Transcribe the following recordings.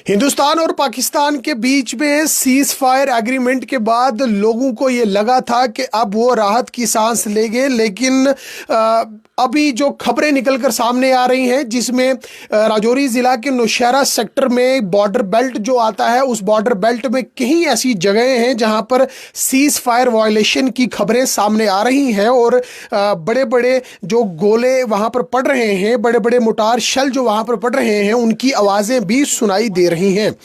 हिंदुस्तान और पाकिस्तान के बीच में सीज फायर एग्रीमेंट के बाद लोगों को ये लगा था कि अब वो राहत की सांस लेंगे, लेकिन अभी जो खबरें निकलकर सामने आ रही हैं जिसमें राजौरी ज़िला के नौशहरा सेक्टर में बॉर्डर बेल्ट जो आता है, उस बॉर्डर बेल्ट में कहीं ऐसी जगहें हैं जहां पर सीज फायर वायलेशन की खबरें सामने आ रही हैं और बड़े बड़े जो गोले वहां पर पड़ रहे हैं, बड़े बड़े मोटार शल जो वहां पर पड़ रहे हैं, उनकी आवाज़ें भी सुनाई दे रही हैं।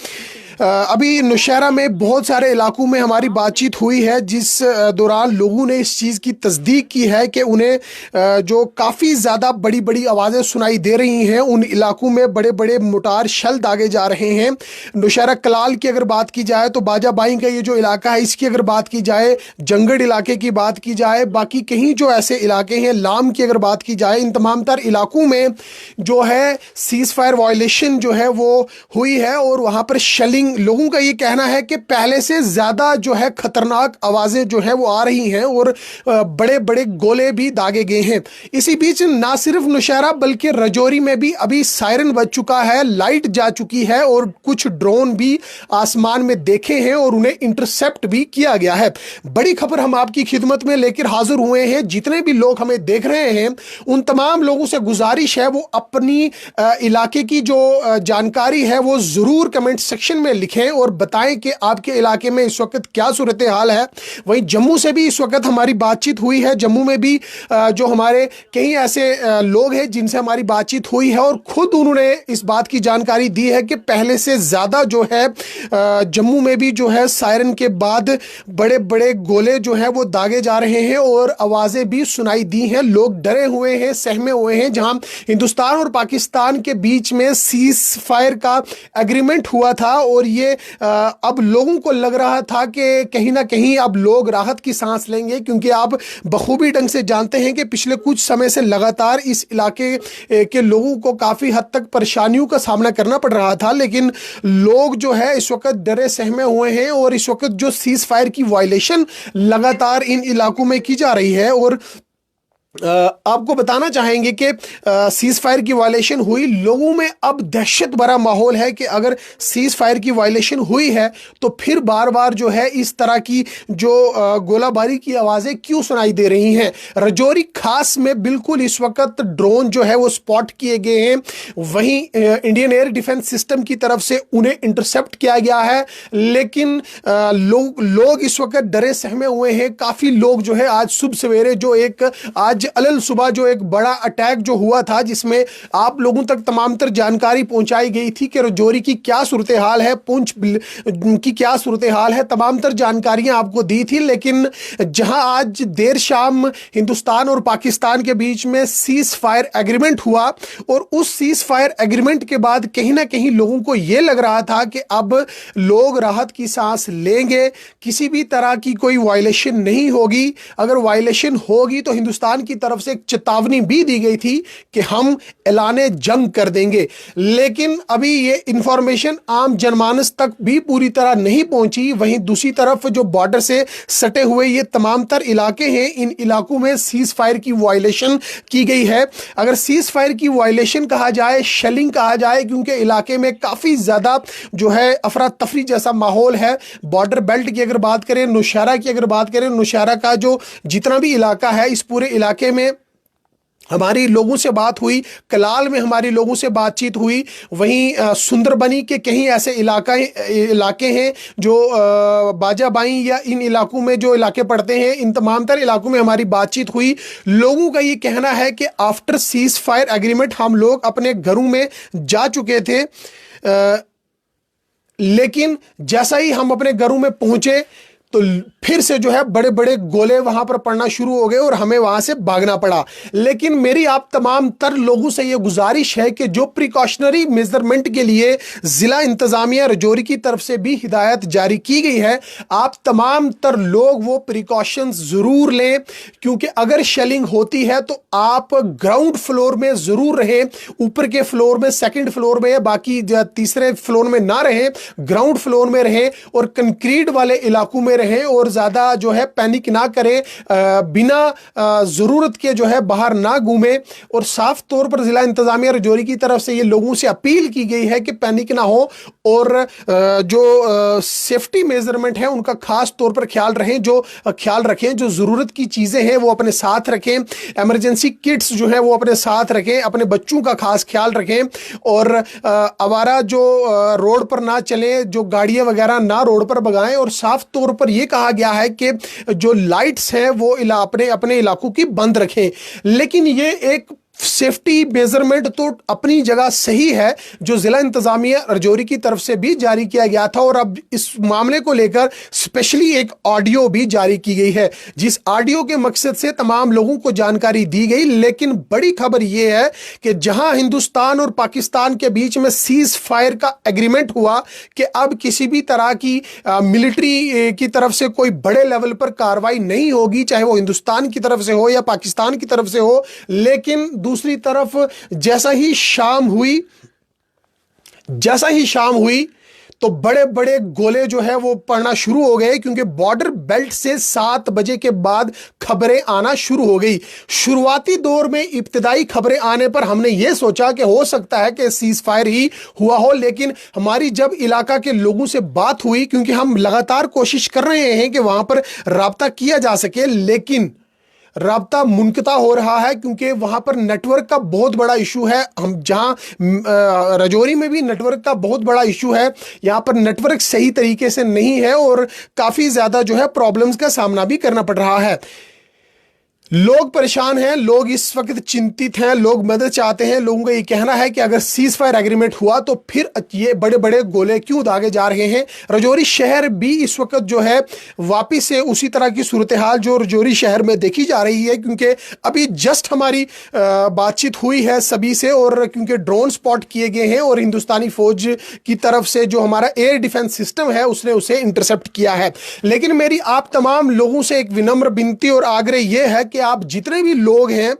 अभी नौशहरा में बहुत सारे इलाकों में हमारी बातचीत हुई है, जिस दौरान लोगों ने इस चीज़ की तस्दीक की है कि उन्हें जो काफ़ी ज़्यादा बड़ी बड़ी आवाज़ें सुनाई दे रही हैं, उन इलाकों में बड़े बड़े मोटार शल दागे जा रहे हैं। नौशहरा कलाल की अगर बात की जाए तो बाजा बाई का ये जो इलाका है, इसकी अगर बात की जाए, जंगड़ इलाके की बात की जाए, बाकी कहीं जो ऐसे इलाके हैं, लाम की अगर बात की जाए, इन तमाम तर इलाकों में जो है सीज फायर वायलेशन जो है वो हुई है और वहाँ पर शलिंग लोगों का ये कहना है कि पहले से ज़्यादा जो है खतरनाक आवाज़ें जो है वो आ रही हैं और बड़े बड़े गोले भी दागे गए हैं। इसी बीच ना सिर्फ नौशहरा बल्कि राजौरी में भी अभी सायरन बज चुका है, लाइट जा चुकी है और कुछ ड्रोन भी आसमान में देखे हैं और उन्हें इंटरसेप्ट भी किया गया है। बड़ी खबर हम आपकी खिदमत में लेकर हाजिर हुए हैं। जितने भी लोग हमें देख रहे हैं उन तमाम लोगों से गुजारिश है वो अपनी इलाके की जो जानकारी है वो ज़रूर कमेंट सेक्शन में लिखें और बताएं कि आपके इलाके में इस वक्त क्या सूरत हाल है। वहीं जम्मू से भी इस वक्त हमारी बातचीत हुई है। जम्मू में भी जो हमारे कई ऐसे लोग हैं जिनसे हमारी बातचीत हुई है और खुद उन्होंने इस बात की जानकारी दी है कि पहले से ज़्यादा जो है जम्मू में भी जो है सायरन के बाद बड़े बड़े गोले जो है वो दागे जा रहे हैं और आवाज़ें भी सुनाई दी हैं। लोग डरे हुए हैं, सहमे हुए हैं। जहां हिंदुस्तान और पाकिस्तान के बीच में सीज फायर का एग्रीमेंट हुआ था और ये अब लोगों को लग रहा था कि कहीं ना कहीं अब लोग राहत की सांस लेंगे, क्योंकि आप बखूबी ढंग से जानते हैं कि पिछले कुछ समय से लगातार इस इलाके के लोगों को काफ़ी हद तक परेशानियों का सामना करना पड़ रहा था। लेकिन लोग जो है इस वक्त डरे सहमे हुए हैं और इस वक्त जो सीज फायर की वायलेशन लगातार इन इलाकों में की जा रही है और आपको बताना चाहेंगे कि सीज फायर की वायलेशन हुई, लोगों में अब दहशत भरा माहौल है कि अगर सीज फायर की वायलेशन हुई है तो फिर बार बार जो है इस तरह की जो गोलाबारी की आवाज़ें क्यों सुनाई दे रही हैं। राजौरी खास में बिल्कुल इस वक्त ड्रोन जो है वो स्पॉट किए गए हैं। वहीं इंडियन एयर डिफेंस सिस्टम की तरफ से उन्हें इंटरसेप्ट किया गया है, लेकिन लोग इस वक्त डरे सहमे हुए हैं। काफ़ी लोग जो है आज सुबह सवेरे जो एक आज अलल सुबह जो एक बड़ा अटैक जो हुआ था, जिसमें आप लोगों तक तमाम तर जानकारी पहुंचाई गई थी कि राजौरी की क्या सूरत हाल है, पुंछ की क्या सूरत हाल है, तमाम तर जानकारियां आपको दी थी। लेकिन जहां आज देर शाम हिंदुस्तान और पाकिस्तान के बीच में सीज फायर एग्रीमेंट हुआ और उस सीज फायर एग्रीमेंट के बाद कहीं ना कहीं लोगों को यह लग रहा था कि अब लोग राहत की सांस लेंगे, किसी भी तरह की कोई वायलेशन नहीं होगी। अगर वायलेशन होगी तो हिंदुस्तान की तरफ से एक चेतावनी भी दी गई थी कि हम ऐलाने जंग कर देंगे। लेकिन अभी ये इंफॉर्मेशन आम जनमानस तक भी पूरी तरह नहीं पहुंची। वहीं दूसरी तरफ जो बॉर्डर से सटे हुए ये तमाम तर इलाके हैं, इन इलाकों में सीज फायर की वायलेशन की गई है। अगर सीज फायर की वायलेशन कहा जाए, शेलिंग कहा जाए, क्योंकि इलाके में काफ़ी ज़्यादा जो है अफरा तफरी जैसा माहौल है। बॉर्डर बेल्ट की अगर बात करें, नौशहरा की अगर बात करें, नौशहरा का जो जितना भी इलाका है, इस पूरे इलाके में हमारी लोगों से बात हुई, कलाल में हमारी लोगों से बातचीत हुई। वहीं सुंदरबनी के कहीं ऐसे इलाके हैं जो बाजाबाई या इन इलाकों में जो इलाके पड़ते हैं, इन तमाम तर इलाकों में हमारी बातचीत हुई। लोगों का ये कहना है कि आफ्टर सीज फायर एग्रीमेंट हम लोग अपने घरों में जा चुके थे, लेकिन जैसा ही हम अपने घरों में पहुंचे तो फिर से जो है बड़े बड़े गोले वहां पर पड़ना शुरू हो गए और हमें वहां से भागना पड़ा। लेकिन मेरी आप तमाम तर लोगों से यह गुजारिश है कि जो प्रिकॉशनरी मेजरमेंट के लिए ज़िला इंतज़ामिया राजौरी की तरफ से भी हिदायत जारी की गई है, आप तमाम तर लोग वो प्रिकॉशंस ज़रूर लें, क्योंकि अगर शेलिंग होती है तो आप ग्राउंड फ्लोर में ज़रूर रहें। ऊपर के फ्लोर में, सेकेंड फ्लोर में या बाकी तीसरे फ्लोर में ना रहें, ग्राउंड फ्लोर में रहें और कंक्रीट वाले इलाकों में रहें और ज़्यादा जो है पैनिक ना करें, बिना ज़रूरत के जो है बाहर ना घूमें। और साफ तौर पर ज़िला इंतज़ामिया राजौरी की तरफ से ये लोगों से अपील की गई है कि पैनिक ना हो اور جو سیفٹی میجرمنٹ ہے ان کا خاص طور پر خیال رکھیں، جو ضرورت کی چیزیں ہیں وہ اپنے ساتھ رکھیں، ایمرجنسی کٹس جو ہے وہ اپنے ساتھ رکھیں، اپنے بچوں کا خاص خیال رکھیں، اور آوارہ جو روڈ پر نہ چلیں، جو گاڑیاں وغیرہ نہ روڈ پر بگائیں، اور صاف طور پر یہ کہا گیا ہے کہ جو لائٹس ہیں وہ اپنے علاقوں کی بند رکھیں۔ لیکن یہ ایک سیفٹی میجرمنٹ تو اپنی جگہ صحیح ہے جو ضلع انتظامیہ رجوری کی طرف سے بھی جاری کیا گیا تھا، اور اب اس معاملے کو لے کر اسپیشلی ایک آڈیو بھی جاری کی گئی ہے، جس آڈیو کے مقصد سے تمام لوگوں کو جانکاری دی گئی۔ لیکن بڑی خبر یہ ہے کہ جہاں ہندوستان اور پاکستان کے بیچ میں سیز فائر کا ایگریمنٹ ہوا کہ اب کسی بھی طرح کی ملٹری کی طرف سے کوئی بڑے لیول پر کاروائی نہیں ہوگی، چاہے وہ ہندوستان کی طرف سے ہو یا پاکستان کی طرف سے ہو، لیکن دوسری طرف جیسا ہی شام ہوئی تو بڑے بڑے گولے جو ہے وہ پڑنا شروع ہو گئے، کیونکہ بارڈر بیلٹ سے 7 بجے کے بعد خبریں آنا شروع ہو گئی۔ شروعاتی دور میں ابتدائی خبریں آنے پر ہم نے یہ سوچا کہ ہو سکتا ہے کہ سیز فائر ہی ہوا ہو، لیکن ہماری جب علاقہ کے لوگوں سے بات ہوئی، کیونکہ ہم لگاتار کوشش کر رہے ہیں کہ وہاں پر رابطہ کیا جا سکے، لیکن رابطہ منقطع ہو رہا ہے کیونکہ وہاں پر نیٹ ورک کا بہت بڑا ایشو ہے۔ ہم جہاں رجوری میں بھی نیٹ ورک کا بہت بڑا ایشو ہے، یہاں پر نیٹ ورک صحیح طریقے سے نہیں ہے اور کافی زیادہ جو ہے پرابلمز کا سامنا بھی کرنا پڑ رہا ہے۔ لوگ پریشان ہیں، لوگ اس وقت چنتت ہیں، لوگ مدد چاہتے ہیں۔ لوگوں کا یہ کہنا ہے کہ اگر سیز فائر ایگریمنٹ ہوا تو پھر یہ بڑے بڑے گولے کیوں داغے جا رہے ہیں۔ رجوری شہر بھی اس وقت جو ہے واپس سے اسی طرح کی صورتحال جو رجوری شہر میں دیکھی جا رہی ہے، کیونکہ ابھی جسٹ ہماری بات چیت ہوئی ہے سبھی سے، اور کیونکہ ڈرون سپاٹ کیے گئے ہیں اور ہندوستانی فوج کی طرف سے جو ہمارا ایئر ڈیفنس سسٹم ہے اس نے اسے انٹرسپٹ کیا ہے۔ لیکن میری آپ تمام لوگوں سے ایک ونمر بنتی اور آگرہ یہ ہے کہ آپ جتنے بھی لوگ ہیں،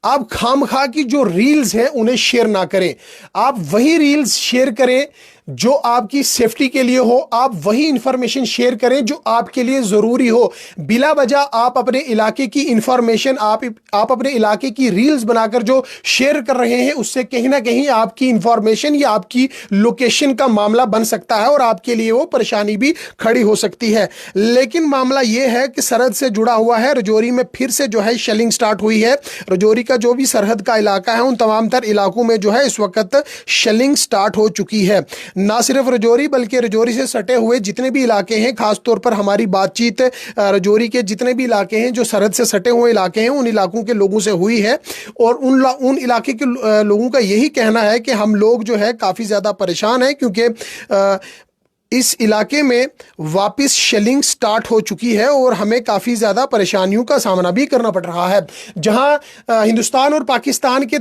آپ خامخواہ کی جو ریلز ہیں انہیں شیئر نہ کریں۔ آپ وہی ریلز شیئر کریں جو آپ کی سیفٹی کے لیے ہو، آپ وہی انفارمیشن شیئر کریں جو آپ کے لیے ضروری ہو۔ بلا وجہ آپ اپنے علاقے کی انفارمیشن، آپ اپنے علاقے کی ریلز بنا کر جو شیئر کر رہے ہیں، اس سے کہیں نہ کہیں آپ کی انفارمیشن یا آپ کی لوکیشن کا معاملہ بن سکتا ہے اور آپ کے لیے وہ پریشانی بھی کھڑی ہو سکتی ہے۔ لیکن معاملہ یہ ہے کہ سرحد سے جڑا ہوا ہے، رجوری میں پھر سے جو ہے شیلنگ سٹارٹ ہوئی ہے۔ رجوری کا جو بھی سرحد کا علاقہ ہے ان تمام تر علاقوں میں جو ہے اس وقت شیلنگ سٹارٹ ہو چکی ہے۔ نہ صرف رجوری بلکہ رجوری سے سٹے ہوئے جتنے بھی علاقے ہیں، خاص طور پر ہماری بات چیت رجوری کے جتنے بھی علاقے ہیں جو سرحد سے سٹے ہوئے علاقے ہیں ان علاقوں کے لوگوں سے ہوئی ہے، اور ان علاقے کے لوگوں کا یہی کہنا ہے کہ ہم لوگ جو ہے کافی زیادہ پریشان ہیں، کیونکہ اس علاقے میں واپس شیلنگ سٹارٹ ہو چکی ہے اور ہمیں کافی زیادہ پریشانیوں کا سامنا بھی کرنا پڑ رہا ہے۔ جہاں ہندوستان اور پاکستان کے